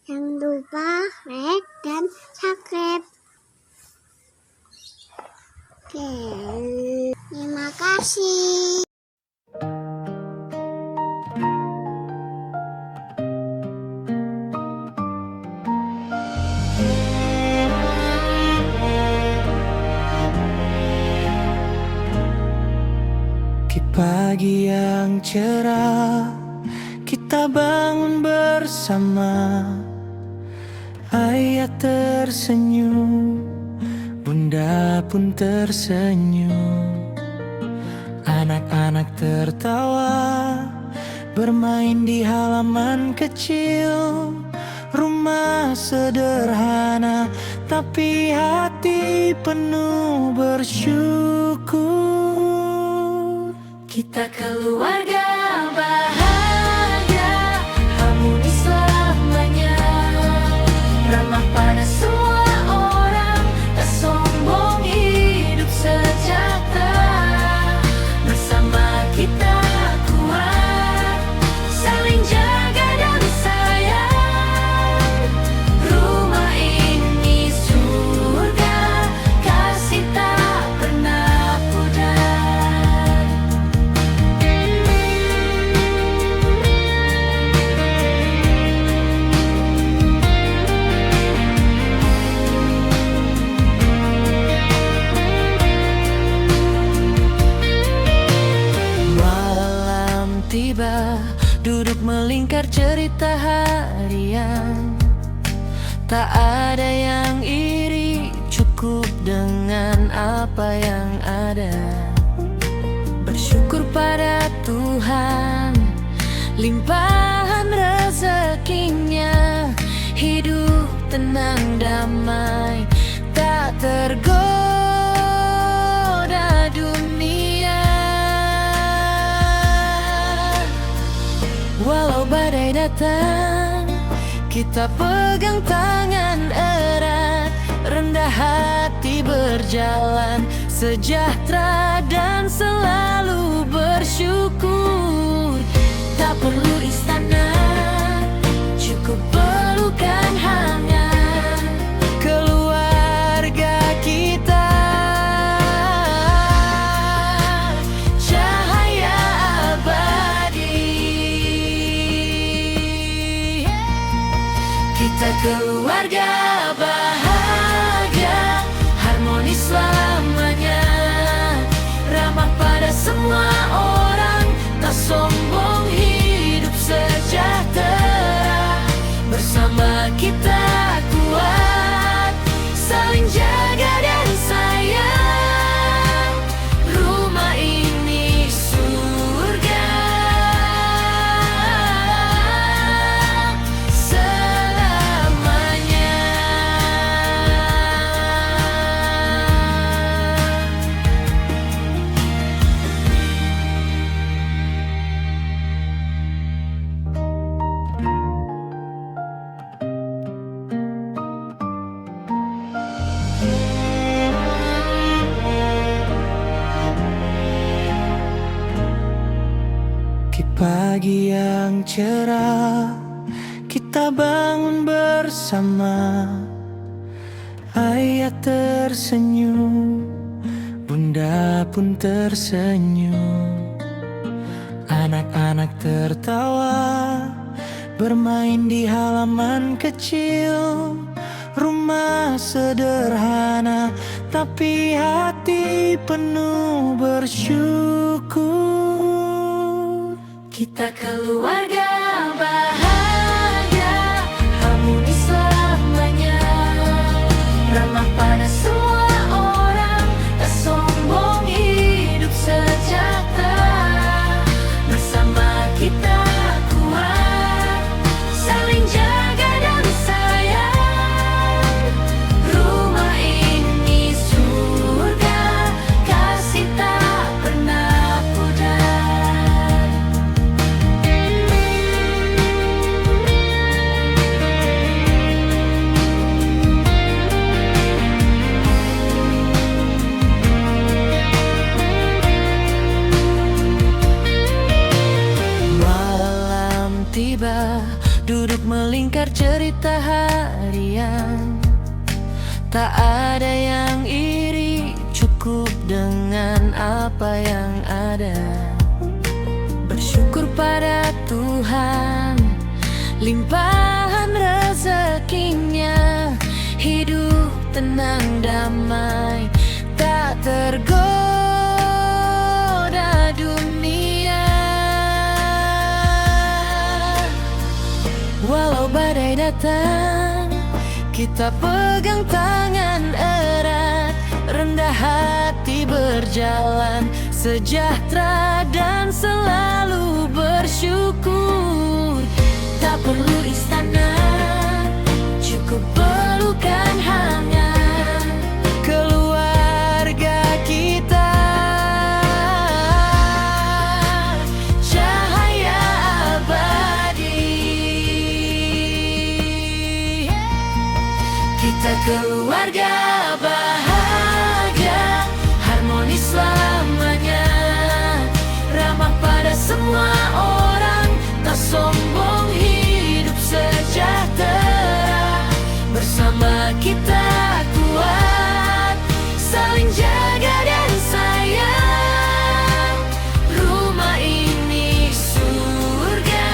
Jangan lupa like dan subscribe. Oke, terima kasih. Pagi yang cerah, kita bangun bersama. Ayah tersenyum, bunda pun tersenyum. Anak-anak tertawa, bermain di halaman kecil. Rumah sederhana, tapi hati penuh bersyukur. Kita keluarga bahagia, harmoni selamanya, ramah pada semua orang, tak sombong, hidup sejahtera. Bersama kita kuat, saling jaga dan sayang. Rumah ini surga, kasih tak pernah pudar. Tiba, duduk melingkar cerita harian. Tak ada yang iri, cukup dengan apa yang ada. Bersyukur pada Tuhan, limpahan rezekinya. Hidup tenang damai, tak tergoda dunia. Walau badai datang, kita pegang tangan erat, rendah hati berjalan, sejahtera dan selalu bersyukur. Tak perlu istana, cukup pelukan hangat, keluarga kita. Kita keluarga bahagia, harmoni selamanya, ramah pada semua orang, tak sombong, hidup sejahtera. Bersama kita kuat, saling jaga dan sayang. Rumah ini surga. Pagi yang cerah, kita bangun bersama. Ayah tersenyum, bunda pun tersenyum. Anak-anak tertawa, bermain di halaman kecil. Rumah sederhana, tapi hati penuh bersyukur. Kita keluarga bahagia, harmoni selamanya, ramah pada semua orang, tak sombong, hidup sejahtera. Bersama kita kuat, saling jaga dan sayang. Rumah ini surga, kasih tak pernah pudar. melingkar cerita harian. Tak ada yang iri, cukup dengan apa yang ada. Bersyukur pada Tuhan, limpahan rezekinya. Hidup tenang damai, tak tergoda dunia. Walau badai datang, kita pegang tangan erat, rendah hati berjalan, sejahtera dan selalu bersyukur. Tak perlu istana, cukup pelukan hangat keluarga kita. Cahaya abadi, kita keluarga bahagia, harmonis selamanya, ramah pada semua orang, tak sombong, hidup sejahtera. Bersama kita kuat, saling jaga dan sayang. Rumah ini surga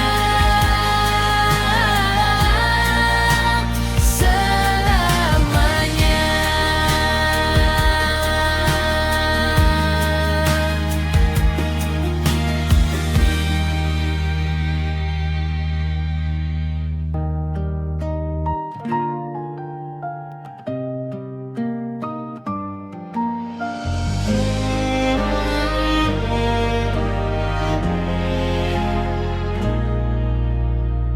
selamanya.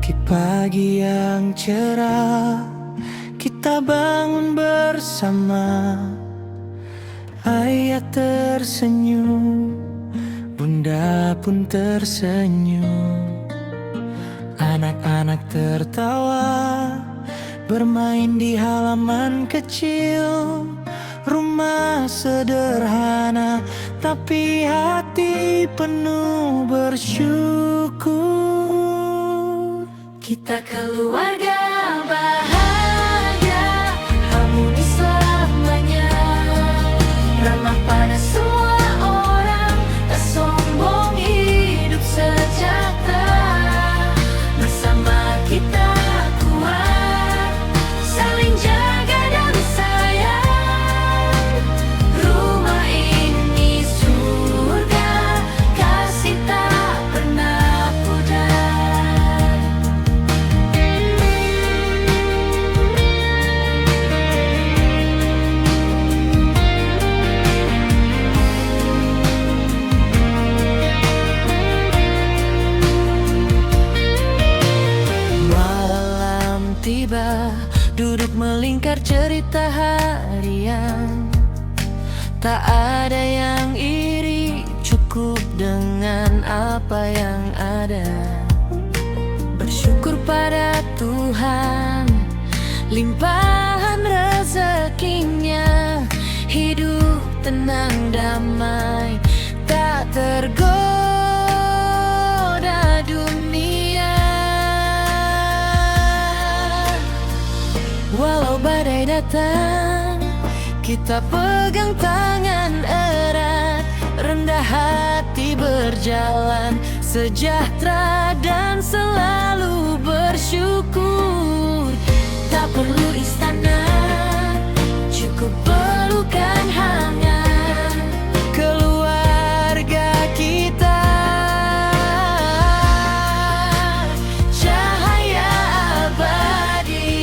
Di pagi yang cerah, kita bangun bersama. Ayah tersenyum, bunda pun tersenyum. Anak-anak tertawa, bermain di halaman kecil. Rumah sederhana, tapi hati penuh bersyukur. Kita keluarga bahagia, harmonis selamanya, ramah pada semua orang, tak sombong, hidup sejahtera. Bersama kita kuat, saling jaga dan sayang. Rumah ini surga, kasih tak pernah pudar. Tiba, duduk melingkar cerita harian. Tak ada yang iri, cukup dengan apa yang ada. Bersyukur pada Tuhan, limpahan rezekinya. Hidup tenang damai, tak tergoda dunia. Walau badai datang, kita pegang tangan erat, rendah hati berjalan, sejahtera dan selalu bersyukur. Tak perlu istana, cukup pelukan hangat keluarga kita. Cahaya abadi,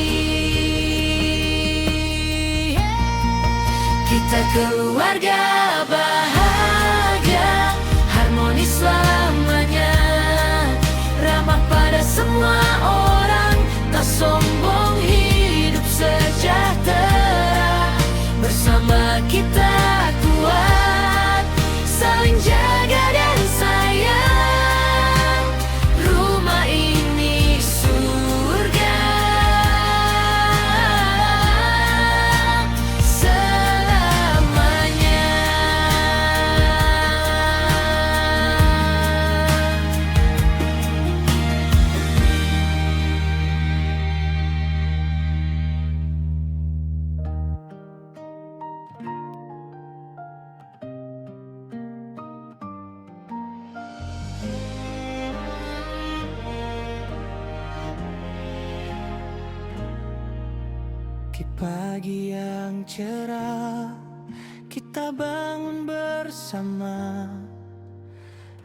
kita keluarga bahagia, harmonis selamanya, ramah pada semua orang, tak sombong, hidup sejahtera. Bersama kita kuat, saling jaga dan sayang. Rumah ini surga selamanya. Memasuki pagi yang cerah, kita bangun bersama.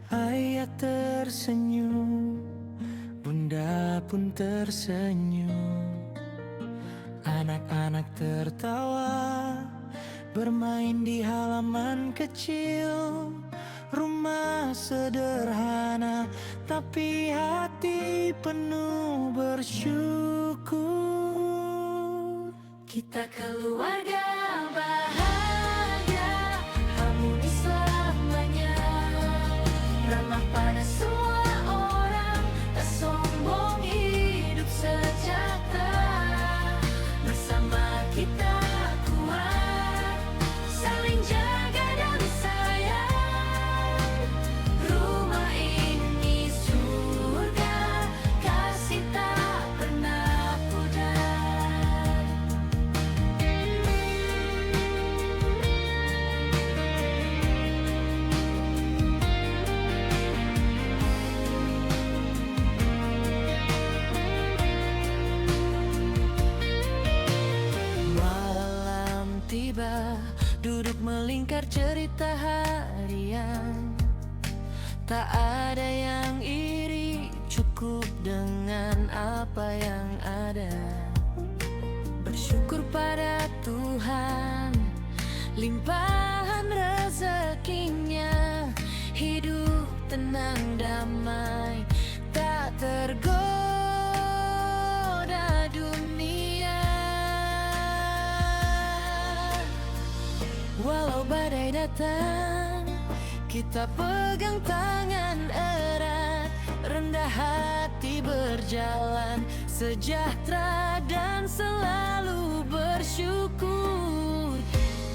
Ayah tersenyum, bunda pun tersenyum. Anak-anak tertawa, bermain di halaman kecil. Rumah sederhana, tapi hati penuh bersyukur. Kita keluarga bahagia, harmoni selamanya, ramah pada semua orang, tak sombong, hidup sejahtera. Bersama kita kuat, saling jaga dan sayang. Rumah ini surga, kasih tak pernah pudar. Malam tiba, duduk melingkar cerita harian. Tak ada yang iri, cukup dengan apa yang ada. Bersyukur pada Tuhan, limpahan rezekinya. Hidup tenang damai, tak tergoda dunia. Walau badai datang, kita pegang tangan erat, rendah hati berjalan, sejahtera dan selalu bersyukur.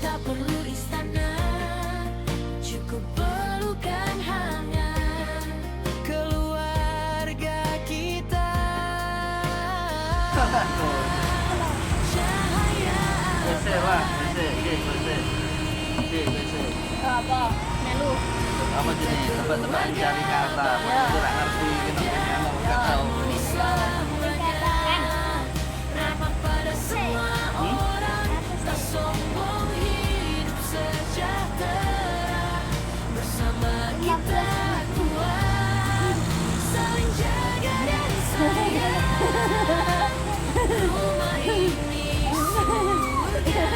Tak perlu istana, cukup pelukan hangat, keluarga kita. Cahaya Apa? Melu. Apa jenis tempat-tempat mencari kata, itu tak ngerti kenapa nggak tahu. ramah pada semua orang, tak sombong, hidup sejahtera. Bersama kita kuat, saling jaga dan sayang. Rumah ini surga.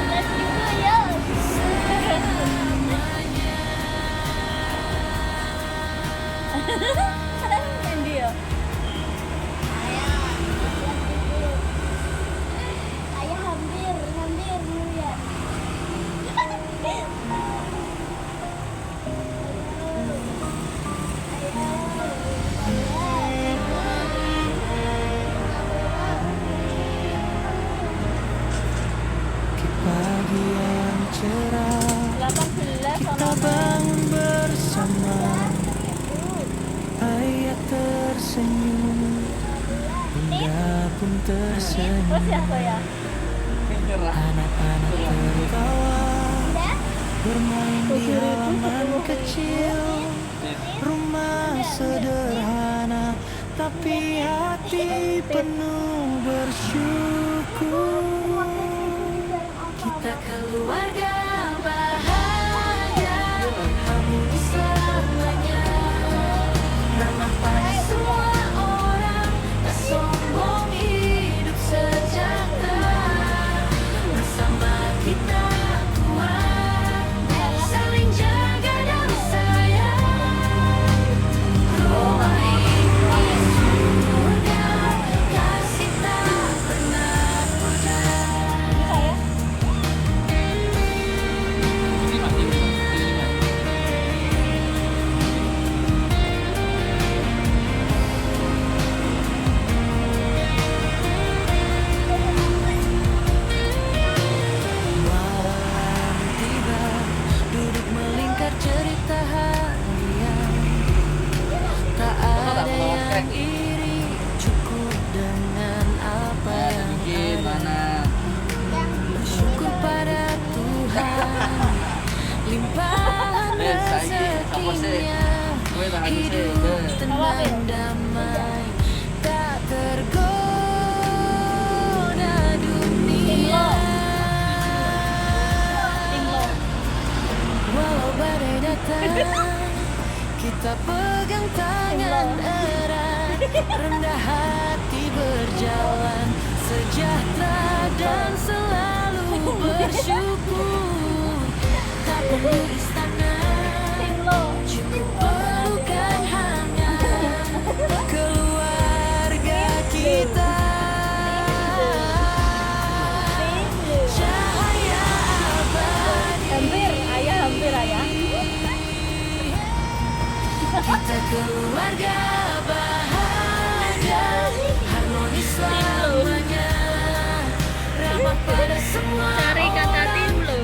Let's go, yo. Kan dia. Ayah hampir melihat. Di pagi yang cerah, 18 kita sama bangun bersama. Ayah tersenyum, bunda pun tersenyum. Terus ya kok ya? Anak-anak tertawa, bermain di halaman kecil. Rumah sederhana, tapi hati penuh bersyukur. Kita keluarga bahagia, harmoni selamanya, ramah pada semua orang, tak sombong, hidup sejahtera. Bersama kita kuat, saling jaga dan sayang. Rumah ini surga, kasih tak pernah pudar. Malam tiba, duduk melingkar cerita harian. Tak ada yang iri, cukup dengan apa yang ada. Gimana? Bersyukur pada Tuhan, limpahan rezekinya. Hidup tenang damai, tak tergoda tangan erat, rendah hati berjalan, sejahtera dan selalu bersyukur. Tak perlu istana, cukup pelukan hangat keluarga kita. Cahaya abadi, Hampir ayah. kita keluarga bahagia, harmonis selamanya, ramah pada semua. Cari kata tim lo.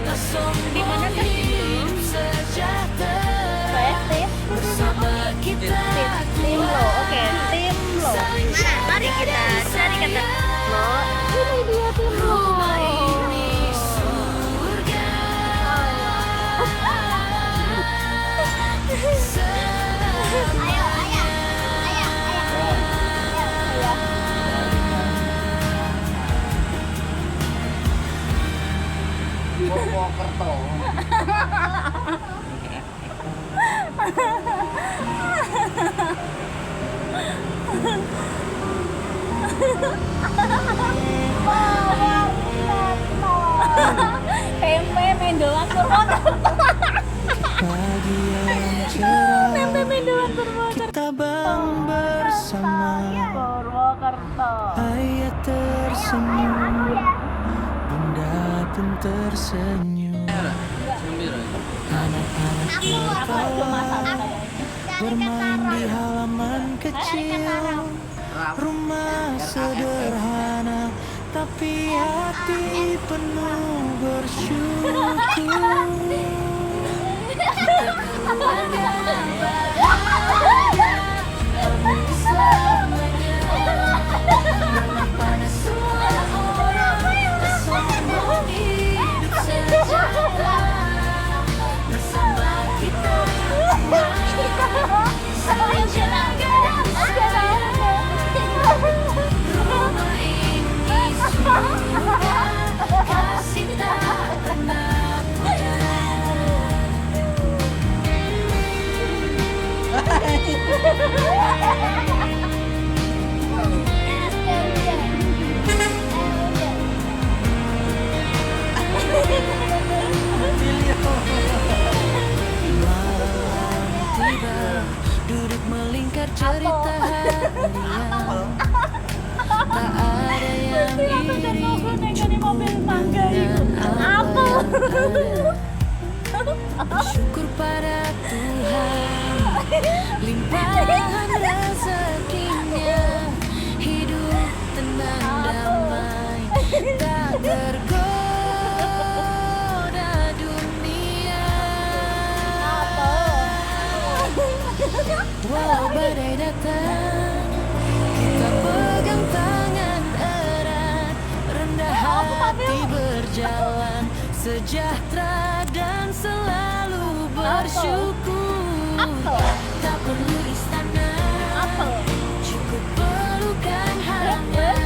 Di mana kan tim lo? Sejahtera bersama kita. Tim lo. Oke, tim lo. Mana? Mari kita cari kata lo. Ini dia tim lo. Rumah ini surga. Ayo. Purwokerto. Tempe mendoan Purwokerto. Pagi yang cerah, Tempe mendoan Purwokerto. kita bangun bersama. Purwokerto. Ayah tersenyum, bunda pun tersenyum. Anak-anak tertawa, bermain di halaman kecil. Rumah sederhana, tapi hati penuh bersyukur. Duduk melingkar cerita harian, tak ada yang iri mobil tangga itu. Apa? Bersyukur pada Tuhan, limpahan rezekinya, hidup tenang damai, tak tergoda dunia. Walau badai datang, kita pegang tangan erat, rendah hati berjalan, sejahtera dan selalu bersyukur. Tak perlu istana, cukup pelukan hangat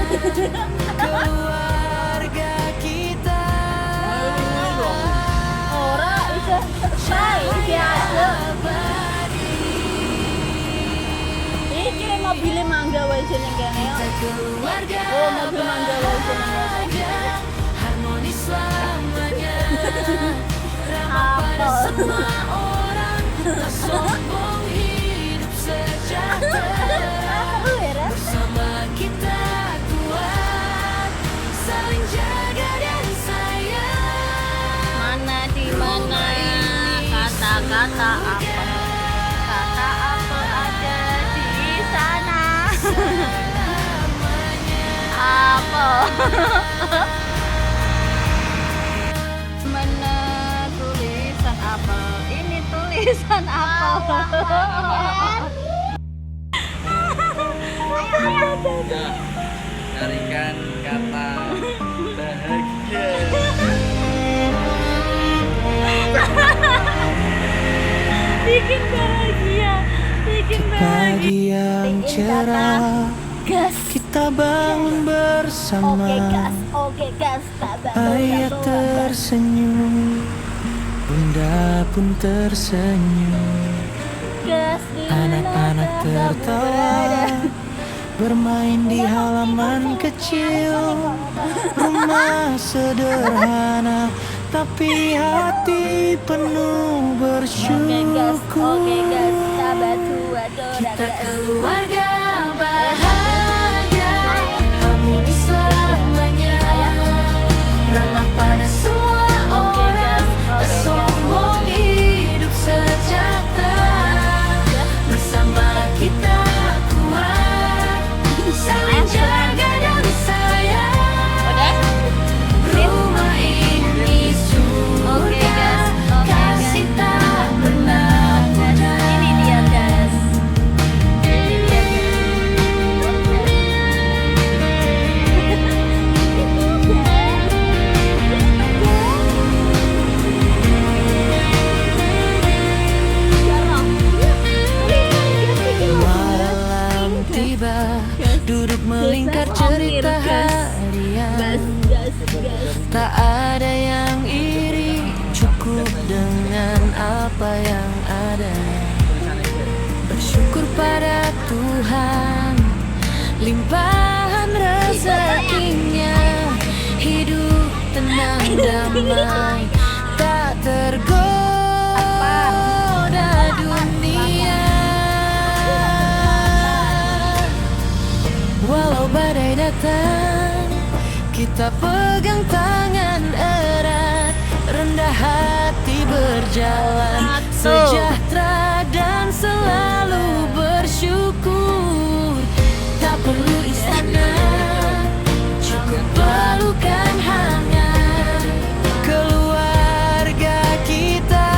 keluarga kita. Ora bisa biasa. Iki mobil mangga wae jeneng kene. Keluarga Oh, mobil mangga wae jeneng. bahagia, harmonis selamanya, ramah pada semua orang, tak sombong, hidup sejahtera, bersama kita kuat, saling jaga dan sayang. Mana di mana kata-kata apa? Kata apa ada di sana? Apa? Mana tulisan apa? Ini tulisan apa? Ya, carikan kata bahagia. Bikin bahagia, bikin bahagia. Pagi yang cerah, Gas. kita bangun bersama. Oke gas. Ayah tersenyum, bunda pun tersenyum. Bergegas di Anak-anak tertawa bermain di halaman kecil. Rumah sederhana tapi hati penuh bersyukur. Oke gas, sahabat Kita keluarga bahagia, harmonis selamanya, ramah pada semua orang, tak sombong, hidup sejahtera. Bersama kita kuat, saling jaga dan sayang. Rumah ini surga, kasih tak pernah pudar. Ini dia guys. Malam tiba, duduk melingkar cerita harian. Tak ada yang iri, cukup dengan apa yang ada. Bersyukur pada Tuhan, limpahan rezekinya. Hidup tenang damai, tak tergoda dunia. Walau badai datang, kita pegang tangan erat, rendah hati berjalan, sejahtera dan selalu bersyukur. Tak perlu istana, cukup pelukan hangat keluarga kita.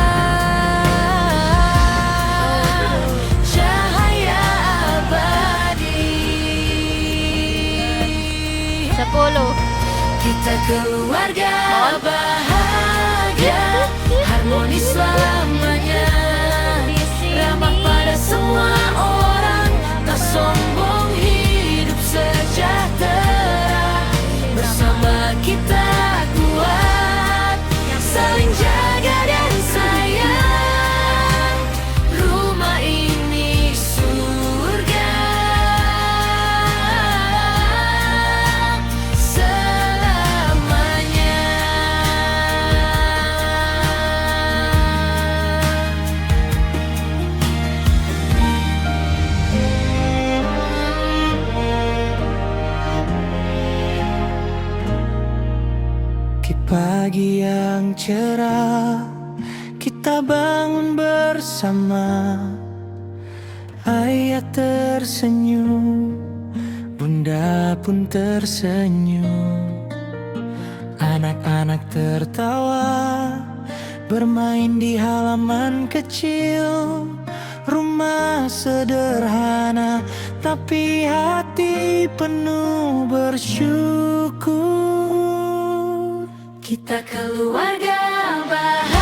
Cahaya abadi. 10. Kita keluarga bahagia, harmonis selamanya, ramah pada semua orang, tak sombong, hidup sejahtera. Bersama kita kuat, saling jaga dan sayang. Rumah ini surga selamanya. Di pagi yang cerah, kita bangun bersama. Ayah tersenyum, bunda pun tersenyum. Anak-anak tertawa, bermain di halaman kecil. Rumah sederhana, tapi hati penuh bersyukur. Kita keluarga bahagia,